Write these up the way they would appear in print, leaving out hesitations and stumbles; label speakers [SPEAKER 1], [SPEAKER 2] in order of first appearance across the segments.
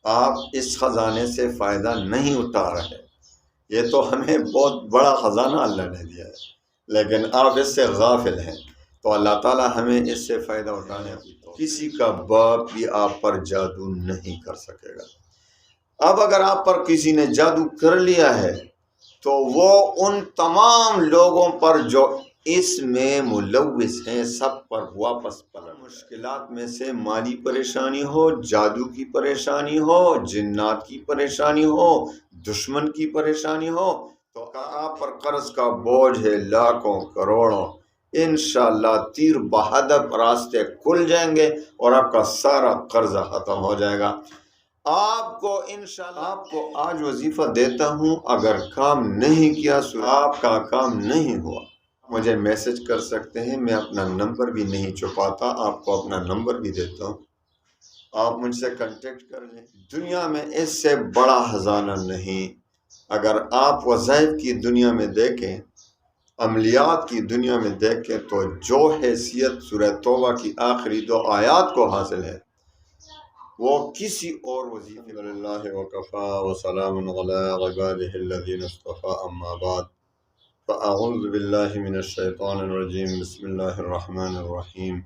[SPEAKER 1] آپ اس خزانے سے فائدہ نہیں اٹھا رہے، یہ تو ہمیں بہت بڑا خزانہ اللہ نے دیا ہے، لیکن آپ اس سے غافل ہیں، تو اللہ تعالیٰ ہمیں اس سے فائدہ اٹھانے کی تو کسی کا باپ بھی آپ پر جادو نہیں کر سکے گا۔ اب اگر آپ پر کسی نے جادو کر لیا ہے تو وہ ان تمام لوگوں پر جو اس میں ملوث ہیں سب پر واپس پلٹ۔ مشکلات میں سے مالی پریشانی ہو، جادو کی پریشانی ہو، جنات کی پریشانی ہو، دشمن کی پریشانی ہو، تو آپ پر قرض کا بوجھ ہے لاکھوں کروڑوں، انشاءاللہ تیر بہدف راستے کھل جائیں گے اور آپ کا سارا قرضہ ختم ہو جائے گا۔ آپ کو انشاءاللہ آپ کو آج وظیفہ دیتا ہوں، اگر کام نہیں کیا آپ کا کام نہیں ہوا، مجھے میسج کر سکتے ہیں، میں اپنا نمبر بھی نہیں چھپاتا، آپ کو اپنا نمبر بھی دیتا ہوں، آپ مجھ سے کنٹیکٹ کر لیں۔ دنیا میں اس سے بڑا خزانہ نہیں۔ اگر آپ وظائف کی دنیا میں دیکھیں، عملیات کی دنیا میں دیکھیں، تو جو حیثیت سورہ توبہ کی آخری 2 آیات کو حاصل ہے وہ کسی اور وظیفے اللہ وکفا وسلام علی عبادہ الذین اصطفى اما بعد فاعوذ باللہ من الشیطان الرجیم بسم اللہ الرحمن الرحیم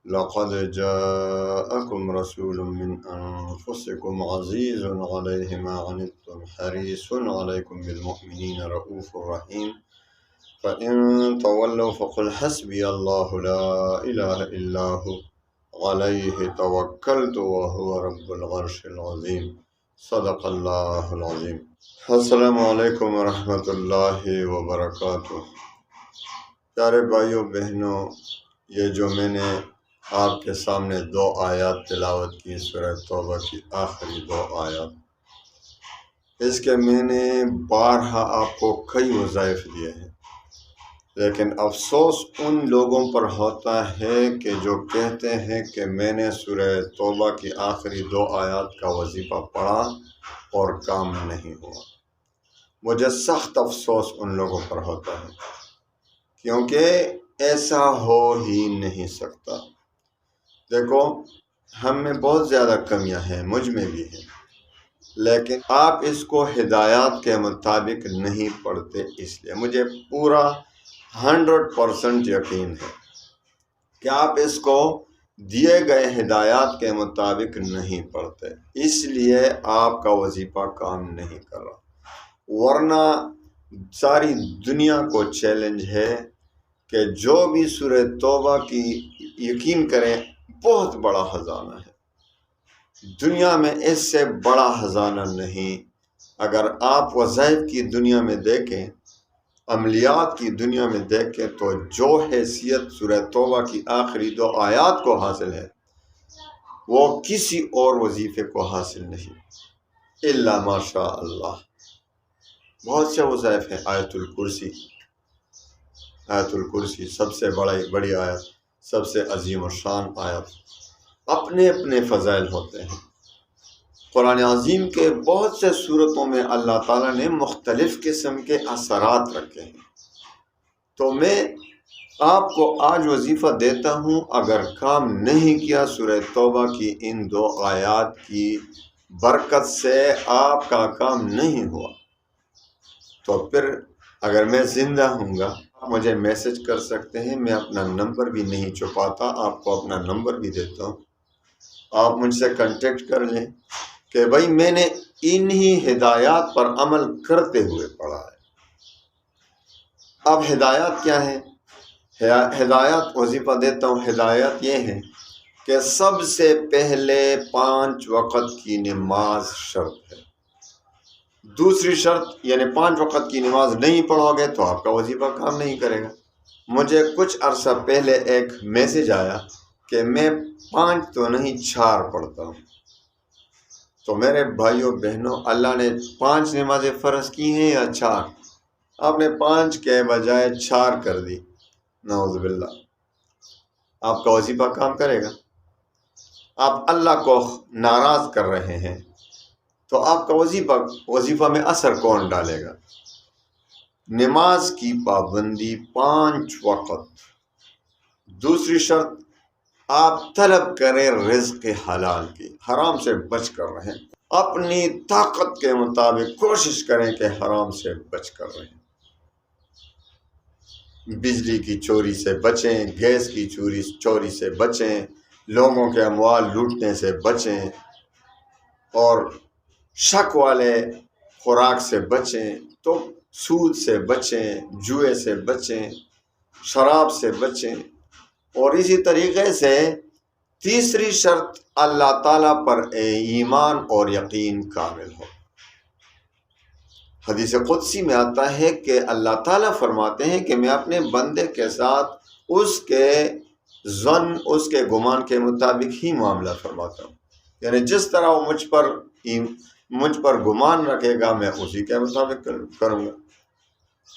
[SPEAKER 1] لقد جاءکم رسول من انفسکم عزیز علیہ ما عنتم حریص علیکم بالمؤمنین رؤوف رحیم فإن تولوا فقل حسبی اللہ لا الہ الا هو علیہ توکلت وہو رب العرش العظیم صدق اللہ العظیم۔ السلام علیکم ورحمۃ اللہ وبرکاتہ۔ پیارے بھائیوں بہنوں، یہ جو میں نے آپ کے سامنے 2 آیات تلاوت کی، سورہ توبہ کی آخری 2 آیات، اس کے میں نے بارہا آپ کو کئی وظائف دیے ہیں، لیکن افسوس ان لوگوں پر ہوتا ہے کہ جو کہتے ہیں کہ میں نے سورہ توبہ کی آخری 2 آیات کا وظیفہ پڑھا اور کام نہیں ہوا۔ مجھے سخت افسوس ان لوگوں پر ہوتا ہے، کیونکہ ایسا ہو ہی نہیں سکتا۔ دیکھو، ہم میں بہت زیادہ کمیاں ہیں، مجھ میں بھی ہیں، لیکن آپ اس کو ہدایات کے مطابق نہیں پڑھتے، اس لیے مجھے پورا 100% یقین ہے کہ آپ اس کو دیے گئے ہدایات کے مطابق نہیں پڑھتے، اس لیے آپ کا وظیفہ کام نہیں کر رہا۔ ورنہ ساری دنیا کو چیلنج ہے کہ جو بھی سورہ توبہ کی یقین کریں، بہت بڑا خزانہ ہے، دنیا میں اس سے بڑا خزانہ نہیں۔ اگر آپ وظائف کی دنیا میں دیکھیں، عملیات کی دنیا میں دیکھیں، تو جو حیثیت سورہ توبہ کی آخری 2 آیات کو حاصل ہے وہ کسی اور وظیفے کو حاصل نہیں، الا ماشاء اللہ۔ بہت سے وظائف ہیں، آیت الکرسی، آیت الکرسی سب سے بڑی آیت، سب سے عظیم الشان آیت، اپنے اپنے فضائل ہوتے ہیں۔ قرآن عظیم کے بہت سے صورتوں میں اللہ تعالیٰ نے مختلف قسم کے اثرات رکھے ہیں، تو میں آپ کو آج وظیفہ دیتا ہوں، اگر کام نہیں کیا سورہ توبہ کی ان 2 آیات کی برکت سے آپ کا کام نہیں ہوا، تو پھر اگر میں زندہ ہوں گا مجھے میسج کر سکتے ہیں، میں اپنا نمبر بھی نہیں چھپاتا، آپ کو اپنا نمبر بھی دیتا ہوں، آپ مجھ سے کنٹیکٹ کر لیں کہ بھائی میں نے انہی ہدایات پر عمل کرتے ہوئے پڑھا ہے۔ اب ہدایات کیا ہے؟ ہدایات وظیفہ دیتا ہوں، ہدایات یہ ہے کہ سب سے پہلے 5 وقت کی نماز شرط ہے۔ دوسری شرط یعنی 5 وقت کی نماز نہیں پڑھو گے تو آپ کا وظیفہ کام نہیں کرے گا۔ مجھے کچھ عرصہ پہلے ایک میسج آیا کہ میں 5 تو نہیں 4 پڑھتا ہوں، تو میرے بھائیوں بہنوں، اللہ نے 5 نمازیں فرض کی ہیں یا 4؟ آپ نے 5 کے بجائے 4 کر دی، نعوذ باللہ۔ آپ کا وظیفہ کام کرے گا؟ آپ اللہ کو ناراض کر رہے ہیں، تو آپ کا وظیفہ میں اثر کون ڈالے گا؟ نماز کی پابندی 5 وقت۔ دوسری شرط آپ طلب کریں رزق حلال کی، حرام سے بچ کر رہیں، اپنی طاقت کے مطابق کوشش کریں کہ حرام سے بچ کر رہیں، بجلی کی چوری سے بچیں، گیس کی چوری سے بچیں، لوگوں کے اموال لوٹنے سے بچیں، اور شک والے خوراک سے بچیں، تو سود سے بچیں، جوئے سے بچیں، شراب سے بچیں۔ اور اسی طریقے سے تیسری شرط اللہ تعالیٰ پر ایمان اور یقین کامل ہو۔ حدیث قدسی میں آتا ہے کہ اللہ تعالیٰ فرماتے ہیں کہ میں اپنے بندے کے ساتھ اس کے ظن، اس کے گمان کے مطابق ہی معاملہ فرماتا ہوں، یعنی جس طرح وہ مجھ پر گمان رکھے گا میں اسی کے مطابق کروں گا۔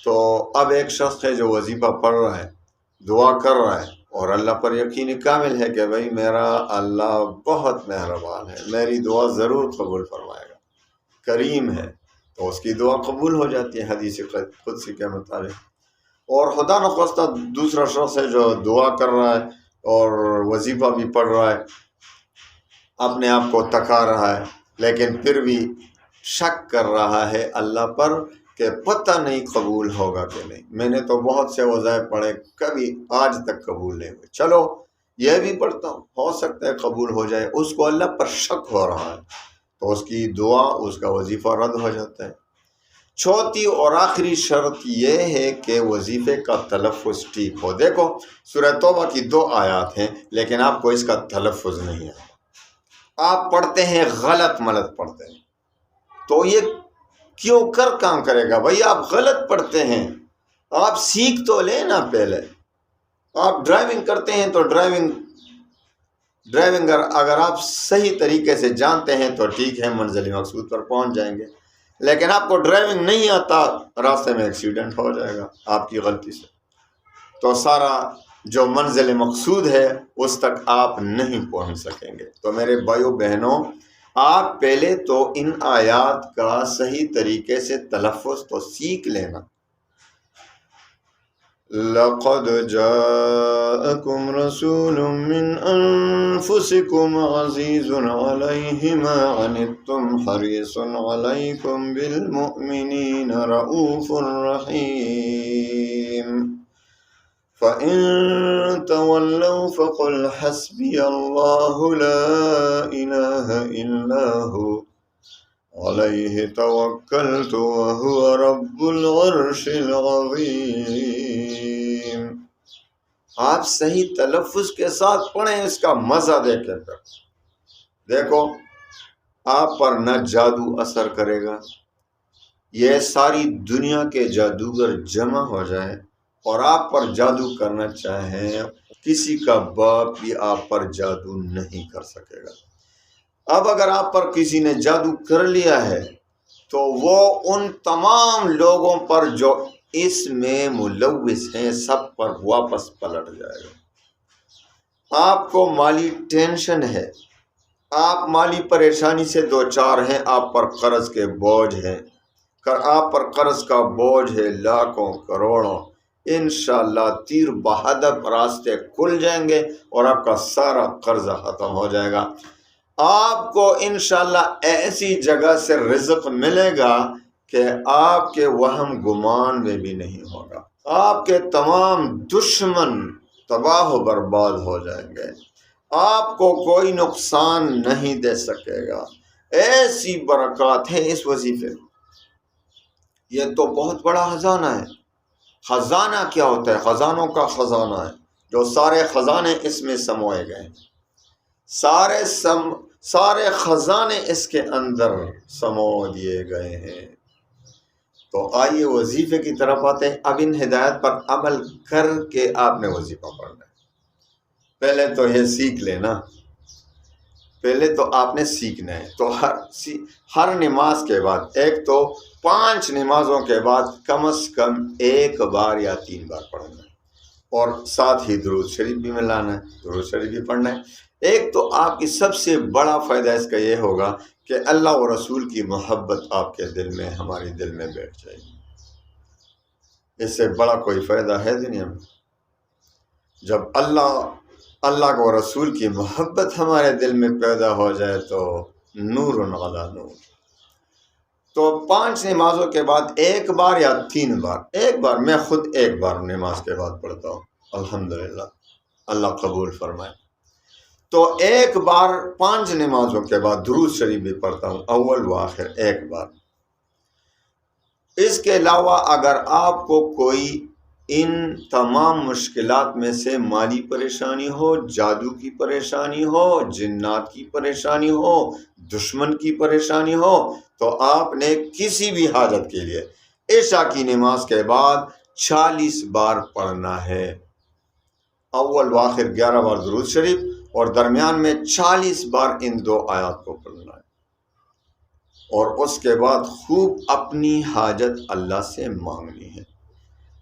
[SPEAKER 1] تو اب ایک شخص ہے جو وظیفہ پڑھ رہا ہے، دعا کر رہا ہے، اور اللہ پر یقین کامل ہے کہ بھائی میرا اللہ بہت مہربان ہے، میری دعا ضرور قبول فرمائے گا، کریم ہے، تو اس کی دعا قبول ہو جاتی ہے حدیث قدسی کے مطابق۔ اور خدا نخواستہ دوسرا شخص ہے جو دعا کر رہا ہے اور وظیفہ بھی پڑھ رہا ہے، اپنے آپ کو تکا رہا ہے، لیکن پھر بھی شک کر رہا ہے اللہ پر کہ پتہ نہیں قبول ہوگا کہ نہیں، میں نے تو بہت سے وظائف پڑھے، کبھی آج تک قبول نہیں ہوئے، چلو یہ بھی پڑھتا ہوں، ہو سکتا ہے قبول ہو جائے، اس کو اللہ پر شک ہو رہا ہے، تو اس کی دعا، اس کا وظیفہ رد ہو جاتا ہے۔ چوتھی اور آخری شرط یہ ہے کہ وظیفے کا تلفظ ٹھیک ہو۔ دیکھو سورہ توبہ کی 2 آیات ہیں، لیکن آپ کو اس کا تلفظ نہیں ہے، آپ پڑھتے ہیں غلط ملت پڑھتے ہیں، تو یہ کیوں کر کام کرے گا بھائی؟ آپ غلط پڑھتے ہیں، آپ سیکھ تو لیں نا پہلے۔ آپ ڈرائیونگ کرتے ہیں تو ڈرائیونگ اگر آپ صحیح طریقے سے جانتے ہیں تو ٹھیک ہے، منزل مقصود پر پہنچ جائیں گے، لیکن آپ کو ڈرائیونگ نہیں آتا، راستے میں ایکسیڈنٹ ہو جائے گا آپ کی غلطی سے، تو سارا جو منزل مقصود ہے اس تک آپ نہیں پہنچ سکیں گے۔ تو میرے بھائیو بہنوں، آپ پہلے تو ان آیات کا صحیح طریقے سے تلفظ تو سیکھ لینا۔ لَقَدْ جَاءَكُمْ رَسُولٌ مِّنْ أَنفُسِكُمْ عَزِيزٌ عَلَيْهِ مَا عَنِتُّمْ حَرِيصٌ عَلَيْكُمْ بِالْمُؤْمِنِينَ رَءُوفٌ رَحِيمٌ فَإِن تَوَلَّوْا فَقُلْ حَسْبِيَ اللَّهُ لَا إِلَٰهَ إِلَّا هُوَ عَلَيْهِ تَوَكَّلْتُ وَهُوَ رَبُّ الْعَرْشِ الْعَظِيمِ۔ آپ صحیح تلفظ کے ساتھ پڑھیں، اس کا مزہ دیکھیں۔ پھر دیکھو آپ پر نہ جادو اثر کرے گا، یہ ساری دنیا کے جادوگر جمع ہو جائیں اور آپ پر جادو کرنا چاہیں، کسی کا باپ بھی آپ پر جادو نہیں کر سکے گا۔ اب اگر آپ پر کسی نے جادو کر لیا ہے تو وہ ان تمام لوگوں پر جو اس میں ملوث ہیں سب پر واپس پلٹ جائے گا۔ آپ کو مالی ٹینشن ہے، آپ مالی پریشانی سے دوچار ہیں، آپ پر قرض کے بوجھ ہیں، آپ پر قرض کا بوجھ ہے لاکھوں کروڑوں، انشاءاللہ تیر بہادر راستے کھل جائیں گے اور آپ کا سارا قرضہ ختم ہو جائے گا۔ آپ کو انشاءاللہ ایسی جگہ سے رزق ملے گا کہ آپ کے وہم گمان میں بھی نہیں ہوگا، آپ کے تمام دشمن تباہ و برباد ہو جائیں گے، آپ کو کوئی نقصان نہیں دے سکے گا۔ ایسی برکات ہے اس وظیفے میں، یہ تو بہت بڑا خزانہ ہے۔ خزانہ کیا ہوتا ہے؟ خزانوں کا خزانہ ہے، جو سارے خزانے اس میں سموئے گئے ہیں، سارے خزانے اس کے اندر سمو دیے گئے ہیں۔ تو آئیے وظیفے کی طرف آتے ہیں۔ اب ان ہدایت پر عمل کر کے آپ نے وظیفہ پڑھنا ہے۔ پہلے تو یہ سیکھ لینا، پہلے تو آپ نے سیکھنا ہے۔ تو ہر نماز کے بعد، ایک تو 5 نمازوں کے بعد کم از کم 1 بار یا 3 بار پڑھنا ہے، اور ساتھ ہی درود شریف بھی ملانا ہے، درود شریف بھی پڑھنا ہے۔ ایک تو آپ کی سب سے بڑا فائدہ اس کا یہ ہوگا کہ اللہ و رسول کی محبت آپ کے دل میں، ہمارے دل میں بیٹھ جائے گی۔ اس سے بڑا کوئی فائدہ ہے دنیا میں؟ جب اللہ اللہ کو رسول کی محبت ہمارے دل میں پیدا ہو جائے تو نور علی نور۔ تو 5 نمازوں کے بعد ایک بار یا 3 بار، ایک بار، میں خود ایک بار نماز کے بعد پڑھتا ہوں الحمدللہ، اللہ قبول فرمائے۔ تو ایک بار 5 نمازوں کے بعد درود شریف بھی پڑھتا ہوں، اول و آخر ایک بار۔ اس کے علاوہ اگر آپ کو کوئی ان تمام مشکلات میں سے مالی پریشانی ہو، جادو کی پریشانی ہو، جنات کی پریشانی ہو، دشمن کی پریشانی ہو، تو آپ نے کسی بھی حاجت کے لیے عشاء کی نماز کے بعد 40 بار پڑھنا ہے، اول و آخر 11 بار درود شریف، اور درمیان میں 40 بار ان 2 آیات کو پڑھنا ہے، اور اس کے بعد خوب اپنی حاجت اللہ سے مانگنی ہے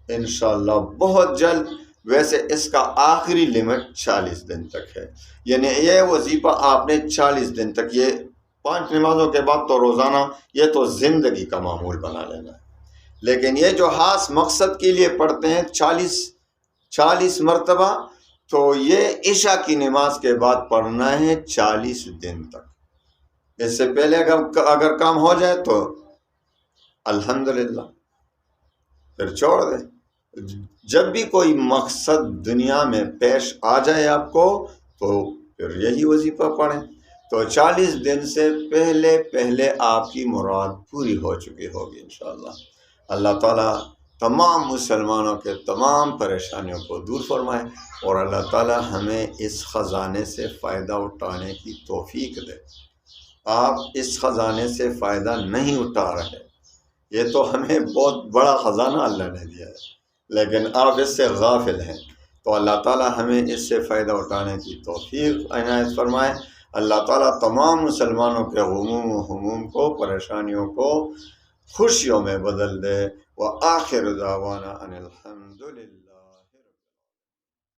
[SPEAKER 1] انشاءاللہ بہت جلد۔ ویسے اس کا آخری لیمٹ 40 دن تک ہے، یعنی یہ وظیفہ آپ نے 40 دن تک، یہ 5 نمازوں کے بعد تو روزانہ، یہ تو زندگی کا معمول بنا لینا ہے۔ لیکن یہ جو خاص مقصد کے لیے پڑھتے ہیں 40 مرتبہ، تو یہ عشاء کی نماز کے بعد پڑھنا ہے 40 دن تک۔ اس سے پہلے اگر کام ہو جائے تو الحمدللہ پھر چھوڑ دیں۔ جب بھی کوئی مقصد دنیا میں پیش آ جائے آپ کو تو پھر یہی وظیفہ پڑھیں، تو 40 دن سے پہلے آپ کی مراد پوری ہو چکی ہوگی انشاءاللہ۔ اللہ تعالیٰ تمام مسلمانوں کے تمام پریشانیوں کو دور فرمائے، اور اللہ تعالیٰ ہمیں اس خزانے سے فائدہ اٹھانے کی توفیق دے۔ آپ اس خزانے سے فائدہ نہیں اٹھا رہے، یہ تو ہمیں بہت بڑا خزانہ اللہ نے دیا ہے، لیکن آپ اس سے غافل ہیں، تو اللہ تعالیٰ ہمیں اس سے فائدہ اٹھانے کی توفیق عنایت فرمائے۔ اللہ تعالیٰ تمام مسلمانوں کے غموم و ہموم کو، پریشانیوں کو خوشیوں میں بدل دے۔ وآخر دعوانا ان الحمدللہ۔